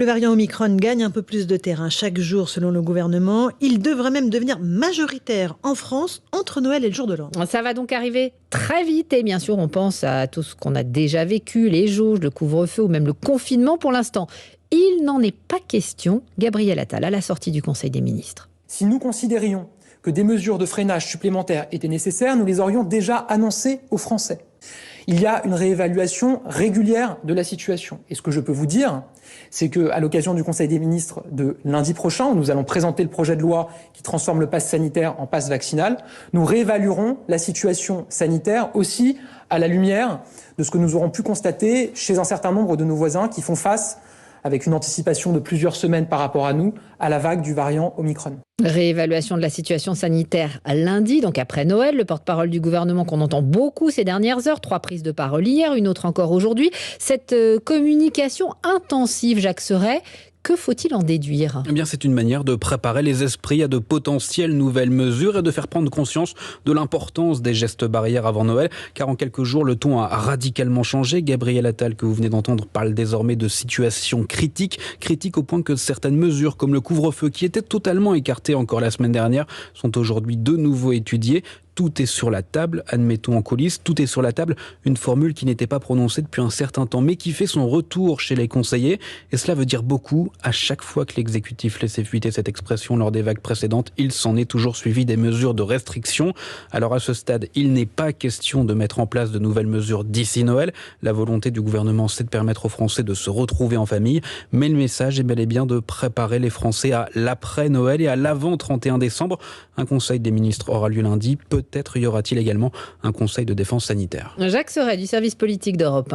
Le variant Omicron gagne un peu plus de terrain chaque jour selon le gouvernement. Il devrait même devenir majoritaire en France entre Noël et le jour de l'an. Ça va donc arriver très vite et bien sûr on pense à tout ce qu'on a déjà vécu, les jauges, le couvre-feu ou même le confinement pour l'instant. Il n'en est pas question, Gabriel Attal, à la sortie du Conseil des ministres. Si nous considérions que des mesures de freinage supplémentaires étaient nécessaires, nous les aurions déjà annoncées aux Français. Il y a une réévaluation régulière de la situation. Et ce que je peux vous dire, c'est qu'à l'occasion du Conseil des ministres de lundi prochain, où nous allons présenter le projet de loi qui transforme le pass sanitaire en pass vaccinal, nous réévaluerons la situation sanitaire aussi à la lumière de ce que nous aurons pu constater chez un certain nombre de nos voisins qui font face, avec une anticipation de plusieurs semaines par rapport à nous, à la vague du variant Omicron. Réévaluation de la situation sanitaire lundi, donc après Noël. Le porte-parole du gouvernement qu'on entend beaucoup ces dernières heures, 3 prises de parole hier, une autre encore aujourd'hui. Cette communication intensive, Jacques Serret, que faut-il en déduire ? Eh bien, c'est une manière de préparer les esprits à de potentielles nouvelles mesures et de faire prendre conscience de l'importance des gestes barrières avant Noël. Car en quelques jours, le ton a radicalement changé. Gabriel Attal, que vous venez d'entendre, parle désormais de situation critique. Critique au point que certaines mesures, comme le couvre-feu, qui étaient totalement écartées encore la semaine dernière, sont aujourd'hui de nouveau étudiées. Tout est sur la table, admettons en coulisses, tout est sur la table, une formule qui n'était pas prononcée depuis un certain temps, mais qui fait son retour chez les conseillers. Et cela veut dire beaucoup. À chaque fois que l'exécutif laissait fuiter cette expression lors des vagues précédentes, il s'en est toujours suivi des mesures de restriction. Alors à ce stade, il n'est pas question de mettre en place de nouvelles mesures d'ici Noël. La volonté du gouvernement, c'est de permettre aux Français de se retrouver en famille. Mais le message est bel et bien de préparer les Français à l'après-Noël et à l'avant 31 décembre. Un conseil des ministres aura lieu lundi. Peut-être y aura-t-il également un conseil de défense sanitaire. Jacques Serret du service politique d'Europe 1.